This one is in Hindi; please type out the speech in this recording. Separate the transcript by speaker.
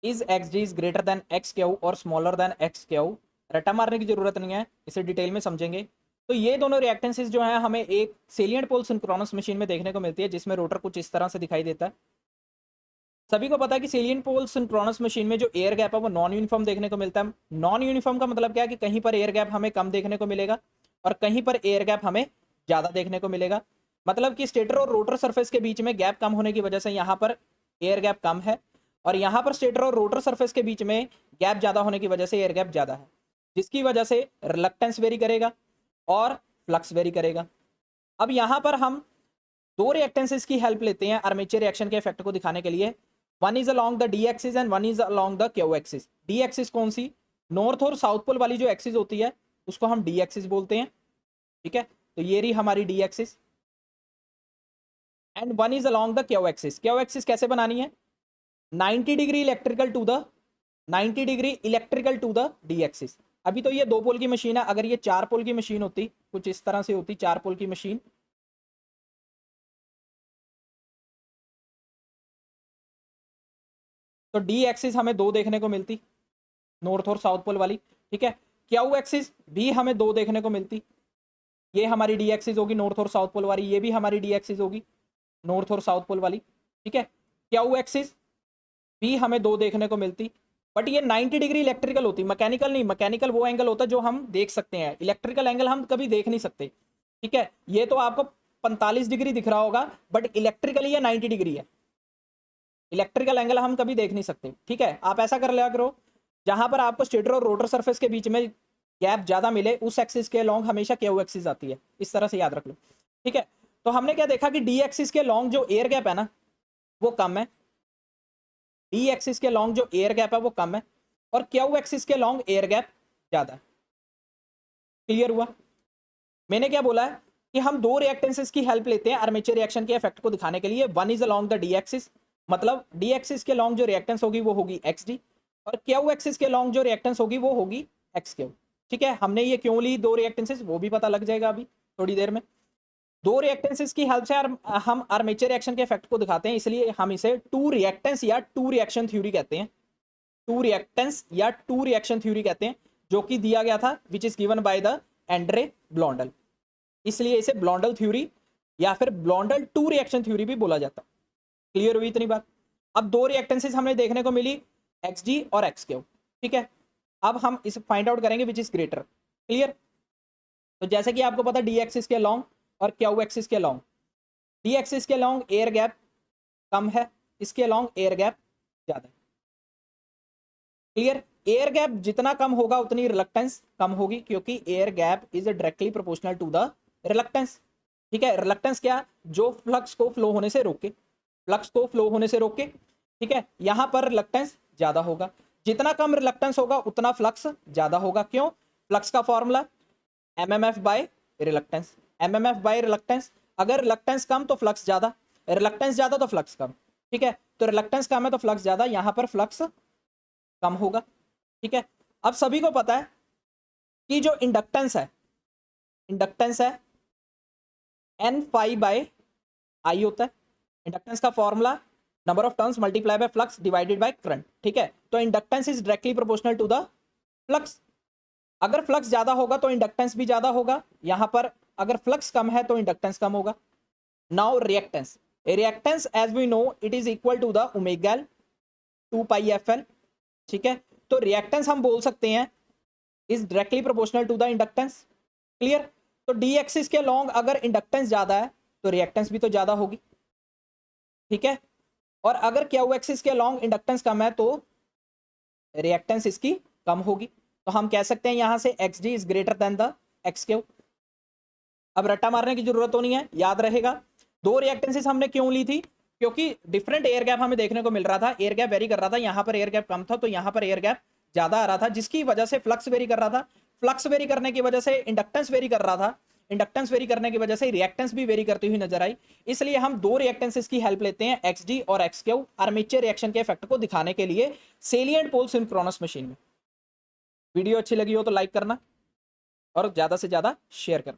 Speaker 1: Is X G is greater than X Q और स्मॉलर देन एक्स क्यू। रट्टा मारने की जरूरत नहीं है, इसे डिटेल में समझेंगे। तो ये दोनों रिएक्टेंसेस जो है हमें एक सेलिएंट पोल सिंक्रोनस मशीन में देखने को मिलती है, जिसमें रोटर कुछ इस तरह से दिखाई देता है। सभी को पता है कि सेलिएंट पोल सिंक्रोनस मशीन में जो एयर गैप है वो नॉन यूनिफॉर्म देखने को मिलता है। नॉन यूनिफॉर्म का मतलब क्या है कि कहीं पर एयर गैप हमें कम देखने को मिलेगा और कहीं पर एयर गैप हमें ज्यादा देखने को मिलेगा। मतलब कि स्टेटर और रोटर सरफेस के बीच में गैप कम होने की वजह से यहाँ पर एयर गैप कम है, और यहाँ पर स्टेटर और रोटर सरफेस के बीच में गैप ज्यादा होने की वजह से एयर गैप ज्यादा है, जिसकी वजह से रिलक्टेंस वेरी करेगा और फ्लक्स वेरी करेगा। अब यहाँ पर हम दो रिएक्टेंसेस की हेल्प लेते हैं आर्मेचर रिएक्शन के इफेक्ट को दिखाने के लिए। One is along the D axis and one is along the Q axis. D axis कौन सी? नॉर्थ और साउथ पोल वाली जो एक्सिस होती है उसको हम डी एक्सिस बोलते हैं, ठीक है। तो ये रही हमारी D axis. And one is along the Q axis. Q axis कैसे बनानी है? 90 degree electrical to the 90 degree electrical to the D axis. अभी तो ये दो पोल की मशीन है, अगर ये चार पोल की मशीन होती, कुछ इस तरह से होती चार पोल की मशीन, तो डी एक्सिस हमें दो देखने को मिलती, नॉर्थ और साउथ पोल वाली, ठीक है। क्यू एक्सिस भी हमें दो देखने को मिलती, ये हमारी डी एक्सिस होगी नॉर्थ और साउथ पोल वाली, ये भी हमारी डी एक्सिस होगी नॉर्थ और साउथ पोल वाली, ठीक है। क्यू एक्सिस भी हमें दो देखने को मिलती, बट ये 90 डिग्री इलेक्ट्रिकल होती, मैकेनिकल नहीं। मैकेनिकल वो एंगल होता है जो हम देख सकते हैं, इलेक्ट्रिकल एंगल हम कभी देख नहीं सकते, ठीक है। ये तो आपको 45 डिग्री दिख रहा होगा, बट इलेक्ट्रिकली ये 90 डिग्री है। इलेक्ट्रिकल एंगल हम कभी देख नहीं सकते, ठीक है। आप ऐसा कर लिया करो, जहां पर आपको स्टेटर और रोटर सरफेस के बीच में गैप ज्यादा मिले उस एक्सिस के लॉन्ग हमेशा क्यू एक्सिस आती है, इस तरह से याद रख लो, ठीक है। तो हमने क्या देखा कि डी एक्सिस के लॉन्ग जो एयर गैप है ना वो कम है, डी एक्सिस के लॉन्ग जो एयर गैप है वो कम है, और क्यू एक्सिस के लॉन्ग एयर गैप ज्यादा है। क्लियर हुआ? मैंने क्या बोला है कि हम दो रिएक्टेंसेस की हेल्प लेते हैं आर्मेचर रिएक्शन के इफेक्ट को दिखाने के लिए। One is along the D axis, मतलब डी एक्सिस के लॉन्ग जो रिएक्टेंस होगी वो होगी एक्स डी, और क्यू एक्सिस के लॉन्ग जो रिएक्टेंस होगी वो होगी एक्स क्यू, ठीक है। हमने ये क्यों ली दो रिएक्टेंसेस वो भी पता लग जाएगा अभी थोड़ी देर में। दो रिएक्टेंसेस की हेल्प से हम आर्मेचर रिएक्शन के इफेक्ट को दिखाते हैं, इसलिए हम इसे टू रिएक्टेंस या टू रिएक्शन थ्योरी कहते हैं। टू रिएक्टेंस या टू रिएक्शन थ्योरी कहते हैं, जो कि दिया गया था which is given by the Andre Blondel, इसलिए इसे ब्लॉन्डल थ्योरी या फिर ब्लॉन्डल टू रिएक्शन थ्योरी भी बोला जाता है। क्लियर हुई इतनी बात? अब दो रिएक्टेंसेस हमने देखने को मिली, एक्स डी और एक्स क्यू, ठीक है। अब हम इसे फाइंड आउट करेंगे विच इज ग्रेटर। क्लियर? तो जैसे कि आपको पता डी एक्सिस के लॉन्ग और क्यू एक्सिस के लॉन्ग, डी एक्सिस के लॉन्ग एयर गैप कम है, इसके लॉन्ग एयर गैप ज्यादा है। क्लियर? एयर गैप जितना कम होगा उतनी रिलक्टेंस कम होगी, क्योंकि air gap is directly proportional to the reluctance, ठीक है। रिलक्टेंस क्या? जो फ्लक्स को फ्लो होने से रोके, फ्लक्स को फ्लो होने से रोके, ठीक है। यहां पर रिलक्टेंस ज्यादा होगा, जितना कम रिलक्टेंस होगा उतना फ्लक्स ज्यादा होगा। क्यों? फ्लक्स का formula MMF by reluctance, MMF by reluctance. अगर रिलक्टेंस कम तो फ्लक्स ज्यादा, रिलक्टेंस ज्यादा तो फ्लक्स कम, ठीक है। तो रिलक्टेंस कम है तो फ्लक्स ज्यादा, यहां पर फ्लक्स कम होगा, ठीक है। अब सभी को पता है कि जो इंडक्टेंस है, इंडक्टेंस है एन फाई बाय आई होता है। इंडक्टेंस का formula number of turns multiply by flux divided by current, ठीक है। तो inductance is directly proportional to the flux. अगर फ्लक्स ज्यादा होगा तो इंडक्टेंस भी ज्यादा होगा, यहां पर अगर फ्लक्स कम है तो इंडक्टेंस कम होगा। Now reactance, reactance as we know it is equal to the omega L 2 pi F L, ठीक है। तो रिएक्टेंस हम बोल सकते हैं is directly proportional to the inductance. Clear? तो डी एक्सिस के लॉन्ग अगर इंडक्टेंस ज्यादा है तो रिएक्टेंस भी तो ज्यादा होगी, ठीक है। और अगर क्यू एक्सिस के लॉन्ग इंडक्टेंस कम है तो रिएक्टेंस इसकी कम होगी। तो हम कह सकते हैं यहां से x D is greater then the x Q. अब रट्टा मारने की जरूरत तो नहीं है, याद रहेगा। दो रिएक्टेंसेस हमने क्यों ली थी? क्योंकि डिफरेंट एयर गैप हमें देखने को मिल रहा था, एयर गैप वेरी कर रहा था। यहाँ पर एयर गैप कम था तो यहाँ पर एयर गैप ज्यादा आ रहा था, जिसकी वजह से फ्लक्स वेरी कर रहा था। फ्लक्स वेरी करने की वजह से इंडक्टेंस वेरी कर रहा था, इंडक्टेंस वेरी करने की वजह से रिएक्टेंस भी वेरी करती हुई नजर आई। इसलिए हम दो रिएक्टेंसेस की हेल्प लेते हैं, एक्स डी और एक्स क्यू, आर्मेचर रिएक्शन के इफेक्ट को दिखाने के लिए सेलिएंट पोल सिंक्रोनस मशीन में। वीडियो अच्छी लगी हो तो लाइक करना और ज्यादा से ज्यादा शेयर करना।